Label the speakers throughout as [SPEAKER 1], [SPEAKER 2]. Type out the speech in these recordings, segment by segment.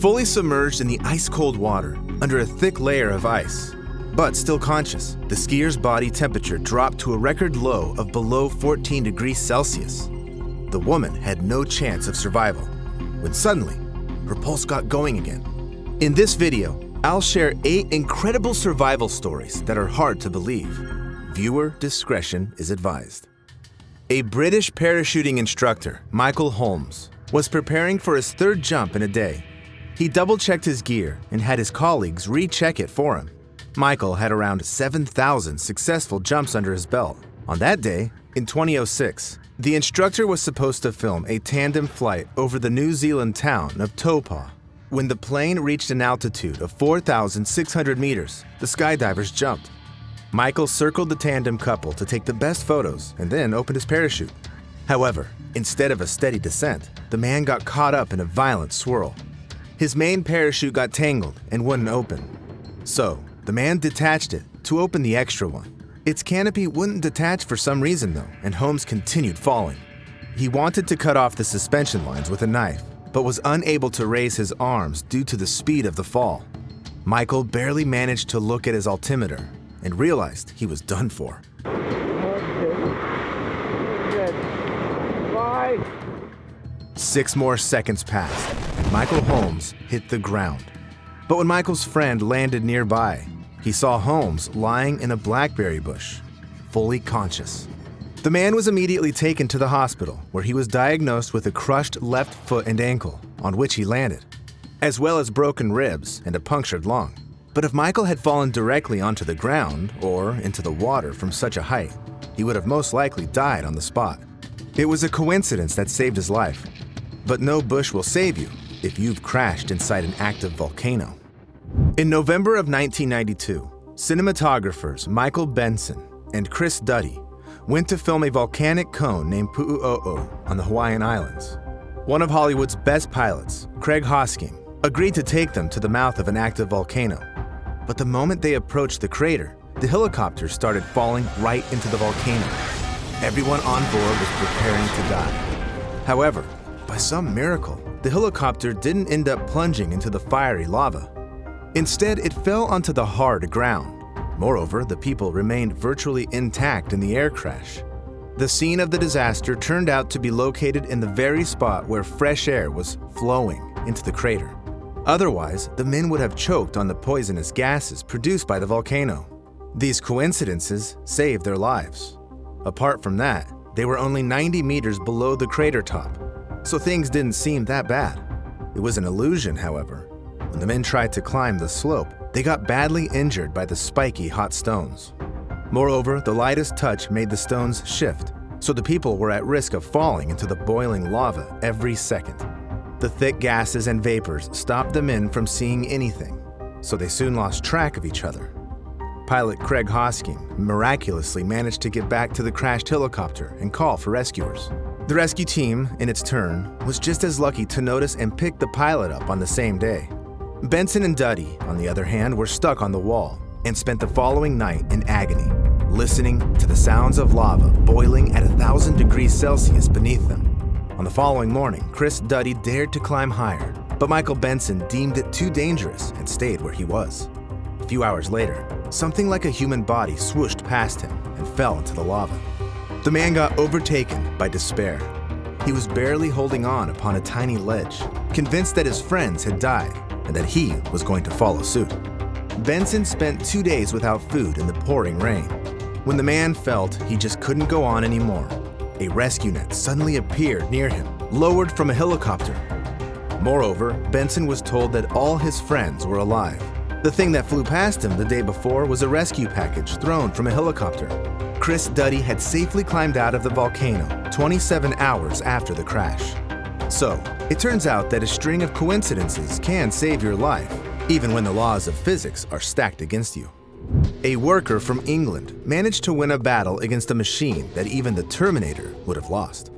[SPEAKER 1] Fully submerged in the ice-cold water, under a thick layer of ice, but still conscious, the skier's body temperature dropped to a record low of below 14 degrees Celsius. The woman had no chance of survival, when suddenly, her pulse got going again. In this video, I'll share 8 incredible survival stories that are hard to believe. Viewer discretion is advised. A British parachuting instructor, Michael Holmes, was preparing for his 3rd jump in a day. He double-checked his gear and had his colleagues recheck it for him. Michael had around 7,000 successful jumps under his belt. On that day, in 2006, the instructor was supposed to film a tandem flight over the New Zealand town of Taupo. When the plane reached an altitude of 4,600 meters, the skydivers jumped. Michael circled the tandem couple to take the best photos and then opened his parachute. However, instead of a steady descent, the man got caught up in a violent swirl. His main parachute got tangled and wouldn't open. So, the man detached it to open the extra one. Its canopy wouldn't detach for some reason though, and Holmes continued falling. He wanted to cut off the suspension lines with a knife, but was unable to raise his arms due to the speed of the fall. Michael barely managed to look at his altimeter and realized he was done for.
[SPEAKER 2] Bye.
[SPEAKER 1] 6 more seconds passed, and Michael Holmes hit the ground. But when Michael's friend landed nearby, he saw Holmes lying in a blackberry bush, fully conscious. The man was immediately taken to the hospital, where he was diagnosed with a crushed left foot and ankle, on which he landed, as well as broken ribs and a punctured lung. But if Michael had fallen directly onto the ground or into the water from such a height, he would have most likely died on the spot. It was a coincidence that saved his life. But no bush will save you if you've crashed inside an active volcano. In November of 1992, cinematographers Michael Benson and Chris Duddy went to film a volcanic cone named Pu'u'o'o on the Hawaiian Islands. One of Hollywood's best pilots, Craig Hosking, agreed to take them to the mouth of an active volcano. But the moment they approached the crater, the helicopter started falling right into the volcano. Everyone on board was preparing to die. However, by some miracle, the helicopter didn't end up plunging into the fiery lava. Instead, it fell onto the hard ground. Moreover, the people remained virtually intact in the air crash. The scene of the disaster turned out to be located in the very spot where fresh air was flowing into the crater. Otherwise, the men would have choked on the poisonous gases produced by the volcano. These coincidences saved their lives. Apart from that, they were only 90 meters below the crater top, so things didn't seem that bad. It was an illusion, however. When the men tried to climb the slope, they got badly injured by the spiky hot stones. Moreover, the lightest touch made the stones shift, so the people were at risk of falling into the boiling lava every second. The thick gases and vapors stopped the men from seeing anything, so they soon lost track of each other. Pilot Craig Hosking miraculously managed to get back to the crashed helicopter and call for rescuers. The rescue team, in its turn, was just as lucky to notice and pick the pilot up on the same day. Benson and Duddy, on the other hand, were stuck on the wall and spent the following night in agony, listening to the sounds of lava boiling at 1,000 degrees Celsius beneath them. On the following morning, Chris Duddy dared to climb higher, but Michael Benson deemed it too dangerous and stayed where he was. A few hours later, something like a human body swooshed past him and fell into the lava. The man got overtaken by despair. He was barely holding on upon a tiny ledge, convinced that his friends had died and that he was going to follow suit. Benson spent 2 days without food in the pouring rain. When the man felt he just couldn't go on anymore, a rescue net suddenly appeared near him, lowered from a helicopter. Moreover, Benson was told that all his friends were alive. The thing that flew past him the day before was a rescue package thrown from a helicopter. Chris Duddy had safely climbed out of the volcano 27 hours after the crash. So, it turns out that a string of coincidences can save your life, even when the laws of physics are stacked against you. A worker from England managed to win a battle against a machine that even the Terminator would have lost.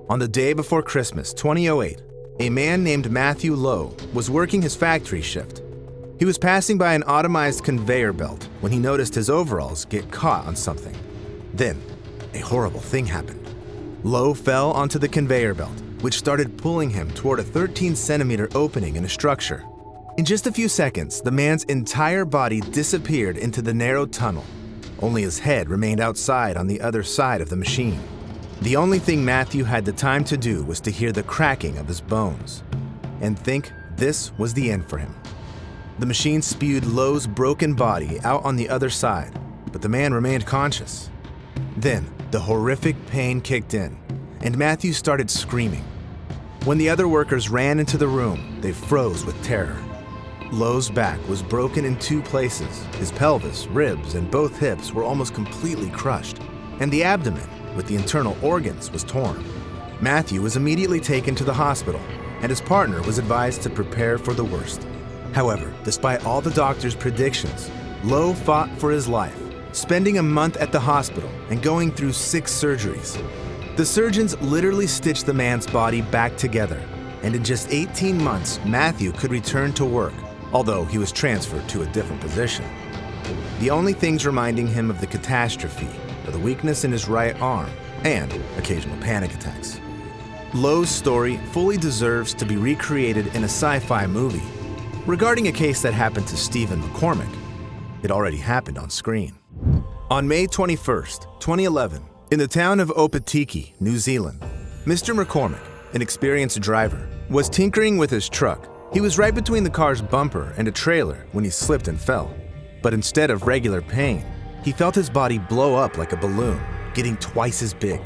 [SPEAKER 1] On the day before Christmas 2008, a man named Matthew Lowe was working his factory shift. He was passing by an automized conveyor belt when he noticed his overalls get caught on something. Then, a horrible thing happened. Lowe fell onto the conveyor belt, which started pulling him toward a 13-centimeter opening in a structure. In just a few seconds, the man's entire body disappeared into the narrow tunnel. Only his head remained outside on the other side of the machine. The only thing Matthew had the time to do was to hear the cracking of his bones and think this was the end for him. The machine spewed Lowe's broken body out on the other side, but the man remained conscious. Then, the horrific pain kicked in, and Matthew started screaming. When the other workers ran into the room, they froze with terror. Lowe's back was broken in 2 places. His pelvis, ribs, and both hips were almost completely crushed, and the abdomen, with the internal organs, was torn. Matthew was immediately taken to the hospital, and his partner was advised to prepare for the worst. However, despite all the doctor's predictions, Lowe fought for his life, spending a month at the hospital and going through 6 surgeries. The surgeons literally stitched the man's body back together, and in just 18 months, Matthew could return to work, although he was transferred to a different position. The only things reminding him of the catastrophe were the weakness in his right arm and occasional panic attacks. Lowe's story fully deserves to be recreated in a sci-fi movie. Regarding a case that happened to Stephen McCormick, it already happened on screen. On May 21st, 2011, in the town of Opotiki, New Zealand, Mr. McCormick, an experienced driver, was tinkering with his truck. He was right between the car's bumper and a trailer when he slipped and fell. But instead of regular pain, he felt his body blow up like a balloon, getting twice as big.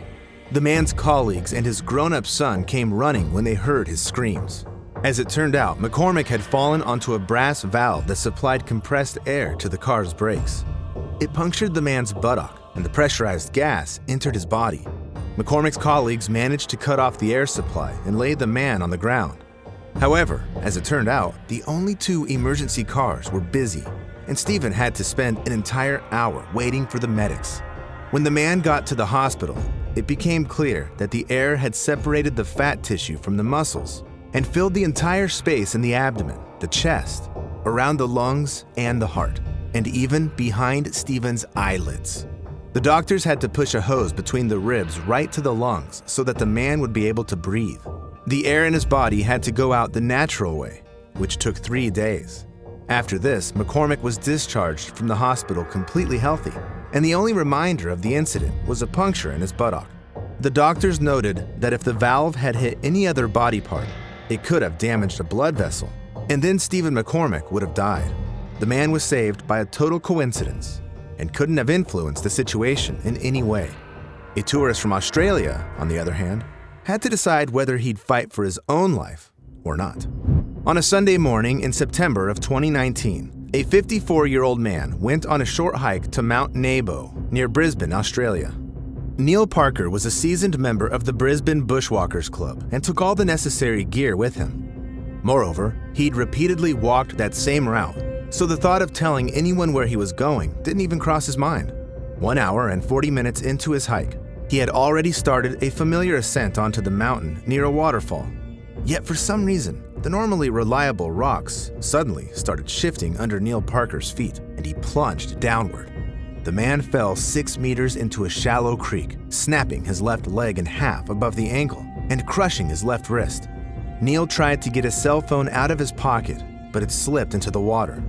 [SPEAKER 1] The man's colleagues and his grown-up son came running when they heard his screams. As it turned out, McCormick had fallen onto a brass valve that supplied compressed air to the car's brakes. It punctured the man's buttock, and the pressurized gas entered his body. McCormick's colleagues managed to cut off the air supply and laid the man on the ground. However, as it turned out, the only 2 emergency cars were busy, and Stephen had to spend an entire hour waiting for the medics. When the man got to the hospital, it became clear that the air had separated the fat tissue from the muscles and filled the entire space in the abdomen, the chest, around the lungs and the heart, and even behind Stephen's eyelids. The doctors had to push a hose between the ribs right to the lungs so that the man would be able to breathe. The air in his body had to go out the natural way, which took 3 days. After this, McCormick was discharged from the hospital completely healthy, and the only reminder of the incident was a puncture in his buttock. The doctors noted that if the valve had hit any other body part, it could have damaged a blood vessel, and then Stephen McCormick would have died. The man was saved by a total coincidence and couldn't have influenced the situation in any way. A tourist from Australia, on the other hand, had to decide whether he'd fight for his own life or not. On a Sunday morning in September of 2019, a 54-year-old man went on a short hike to Mount Nebo near Brisbane, Australia. Neil Parker was a seasoned member of the Brisbane Bushwalkers Club and took all the necessary gear with him. Moreover, he'd repeatedly walked that same route, so the thought of telling anyone where he was going didn't even cross his mind. 1 hour and 40 minutes into his hike, he had already started a familiar ascent onto the mountain near a waterfall. Yet for some reason, the normally reliable rocks suddenly started shifting under Neil Parker's feet, and he plunged downward. The man fell 6 meters into a shallow creek, snapping his left leg in half above the ankle and crushing his left wrist. Neil tried to get his cell phone out of his pocket, but it slipped into the water.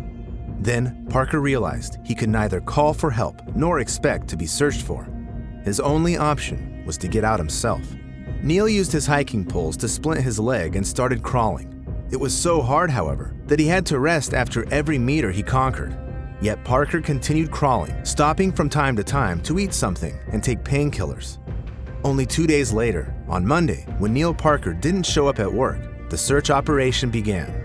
[SPEAKER 1] Then Parker realized he could neither call for help nor expect to be searched for. His only option was to get out himself. Neil used his hiking poles to splint his leg and started crawling. It was so hard, however, that he had to rest after every meter he conquered. Yet Parker continued crawling, stopping from time to time to eat something and take painkillers. Only 2 days later, on Monday, when Neil Parker didn't show up at work, the search operation began.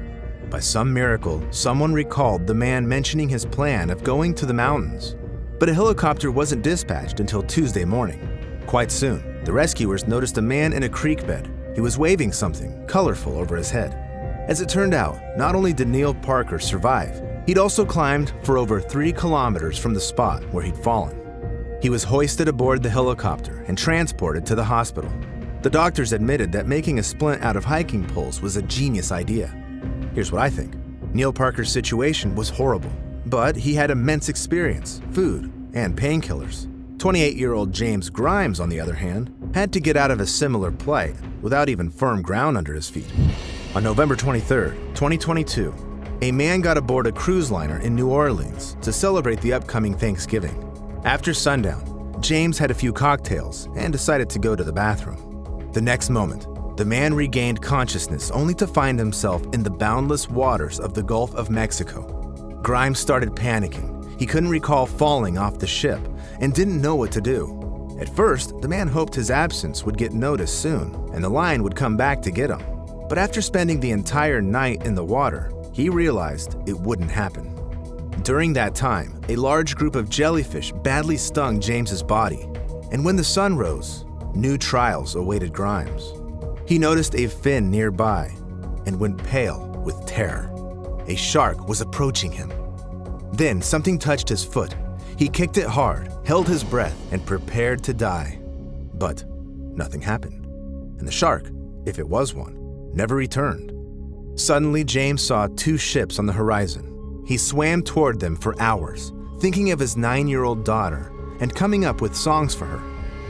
[SPEAKER 1] By some miracle, someone recalled the man mentioning his plan of going to the mountains. But a helicopter wasn't dispatched until Tuesday morning. Quite soon, the rescuers noticed a man in a creek bed. He was waving something colorful over his head. As it turned out, not only did Neil Parker survive, he'd also climbed for over 3 kilometers from the spot where he'd fallen. He was hoisted aboard the helicopter and transported to the hospital. The doctors admitted that making a splint out of hiking poles was a genius idea. Here's what I think. Neil Parker's situation was horrible, but he had immense experience, food, and painkillers. 28-year-old James Grimes, on the other hand, had to get out of a similar plight without even firm ground under his feet. On November 23, 2022, a man got aboard a cruise liner in New Orleans to celebrate the upcoming Thanksgiving. After sundown, James had a few cocktails and decided to go to the bathroom. The next moment, the man regained consciousness only to find himself in the boundless waters of the Gulf of Mexico. Grimes started panicking. He couldn't recall falling off the ship and didn't know what to do. At first, the man hoped his absence would get noticed soon and the line would come back to get him. But after spending the entire night in the water, he realized it wouldn't happen. During that time, a large group of jellyfish badly stung James's body, and when the sun rose, new trials awaited Grimes. He noticed a fin nearby and went pale with terror. A shark was approaching him. Then something touched his foot. He kicked it hard, held his breath, and prepared to die. But nothing happened, and the shark, if it was one, never returned. Suddenly, James saw two ships on the horizon. He swam toward them for hours, thinking of his 9-year-old daughter and coming up with songs for her.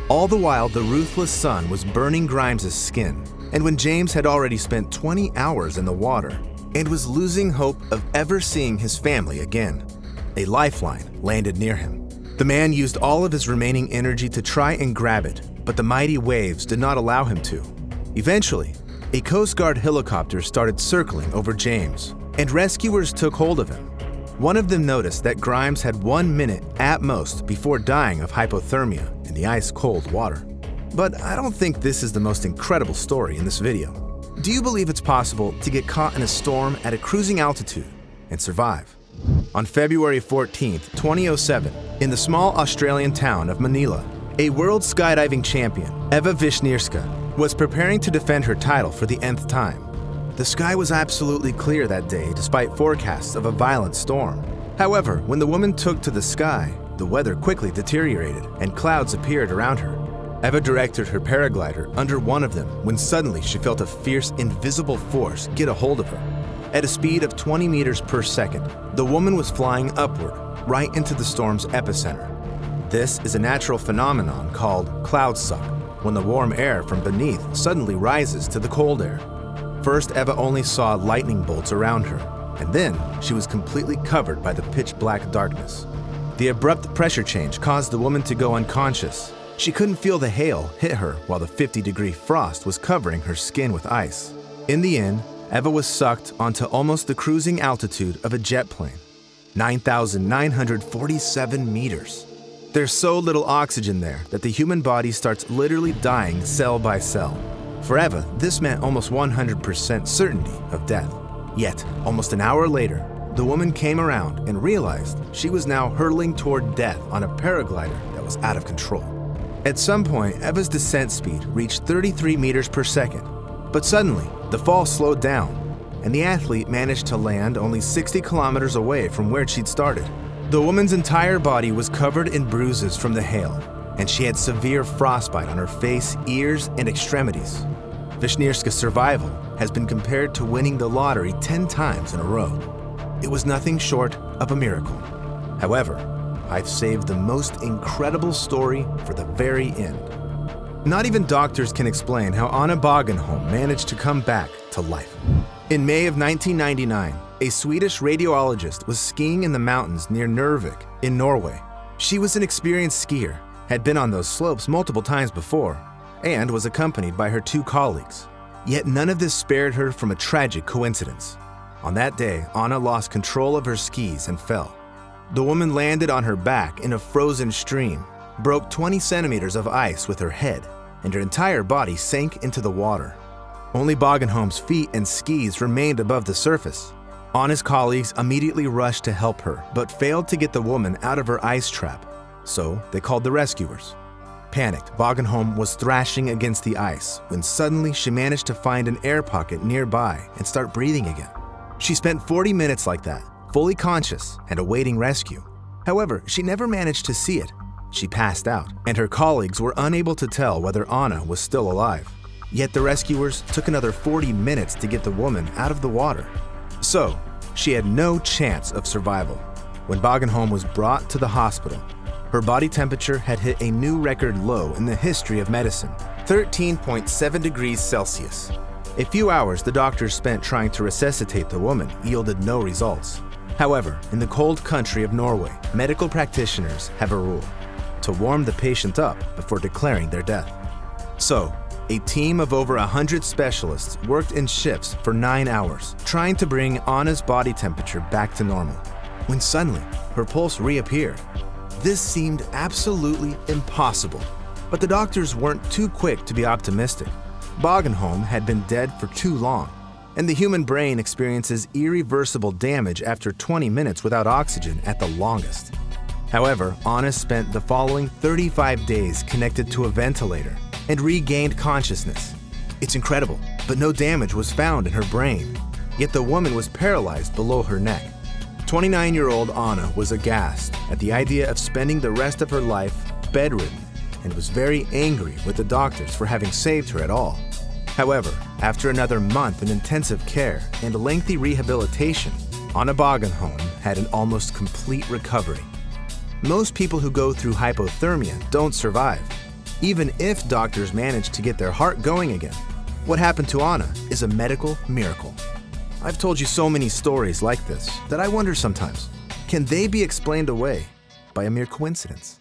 [SPEAKER 1] All the while, the ruthless sun was burning Grimes' skin, and when James had already spent 20 hours in the water and was losing hope of ever seeing his family again, a lifeline landed near him. The man used all of his remaining energy to try and grab it, but the mighty waves did not allow him to. Eventually, a Coast Guard helicopter started circling over James, and rescuers took hold of him. One of them noticed that Grimes had 1 minute at most before dying of hypothermia in the ice-cold water. But I don't think this is the most incredible story in this video. Do you believe it's possible to get caught in a storm at a cruising altitude and survive? On February 14, 2007, in the small Australian town of Manila, a world skydiving champion, Eva Wisniewska, was preparing to defend her title for the nth time. The sky was absolutely clear that day despite forecasts of a violent storm. However, when the woman took to the sky, the weather quickly deteriorated and clouds appeared around her. Eva directed her paraglider under one of them when suddenly she felt a fierce, invisible force get a hold of her. At a speed of 20 meters per second, the woman was flying upward, right into the storm's epicenter. This is a natural phenomenon called cloud suck, when the warm air from beneath suddenly rises to the cold air. First, Eva only saw lightning bolts around her, and then she was completely covered by the pitch-black darkness. The abrupt pressure change caused the woman to go unconscious. She couldn't feel the hail hit her while the 50-degree frost was covering her skin with ice. In the end, Eva was sucked onto almost the cruising altitude of a jet plane, 9,947 meters. There's so little oxygen there that the human body starts literally dying cell by cell. For Eva, this meant almost 100% certainty of death. Yet, almost an hour later, the woman came around and realized she was now hurtling toward death on a paraglider that was out of control. At some point, Eva's descent speed reached 33 meters per second, but suddenly, the fall slowed down, and the athlete managed to land only 60 kilometers away from where she'd started. The woman's entire body was covered in bruises from the hail, and she had severe frostbite on her face, ears, and extremities. Wisniewska's survival has been compared to winning the lottery 10 times in a row. It was nothing short of a miracle. However, I've saved the most incredible story for the very end. Not even doctors can explain how Anna Bogenholm managed to come back to life. In May of 1999, a Swedish radiologist was skiing in the mountains near Narvik in Norway. She was an experienced skier, had been on those slopes multiple times before, and was accompanied by her 2 colleagues. Yet none of this spared her from a tragic coincidence. On that day, Anna lost control of her skis and fell. The woman landed on her back in a frozen stream, broke 20 centimeters of ice with her head, and her entire body sank into the water. Only Bogenholm's feet and skis remained above the surface. Anna's colleagues immediately rushed to help her, but failed to get the woman out of her ice trap, so they called the rescuers. Panicked, Bogenholm was thrashing against the ice when suddenly she managed to find an air pocket nearby and start breathing again. She spent 40 minutes like that, fully conscious and awaiting rescue. However, she never managed to see it. She passed out, and her colleagues were unable to tell whether Anna was still alive. Yet the rescuers took another 40 minutes to get the woman out of the water. So, she had no chance of survival. When Bogenholm was brought to the hospital, Her body temperature had hit a new record low in the history of medicine, 13.7 degrees Celsius. A few hours the doctors spent trying to resuscitate the woman yielded no results. However, in the cold country of Norway, medical practitioners have a rule: to warm the patient up before declaring their death. So, a team of over 100 specialists worked in shifts for 9 hours, trying to bring Anna's body temperature back to normal, when suddenly her pulse reappeared. This seemed absolutely impossible, but the doctors weren't too quick to be optimistic. Bogenholm had been dead for too long, and the human brain experiences irreversible damage after 20 minutes without oxygen at the longest. However, Anna spent the following 35 days connected to a ventilator and regained consciousness. It's incredible, but no damage was found in her brain, yet the woman was paralyzed below her neck. 29-year-old Anna was aghast at the idea of spending the rest of her life bedridden and was very angry with the doctors for having saved her at all. However, after another month in intensive care and lengthy rehabilitation, Anna Bogenholm had an almost complete recovery. Most people who go through hypothermia don't survive, even if doctors manage to get their heart going again. What happened to Anna is a medical miracle. I've told you so many stories like this that I wonder sometimes, can they be explained away by a mere coincidence?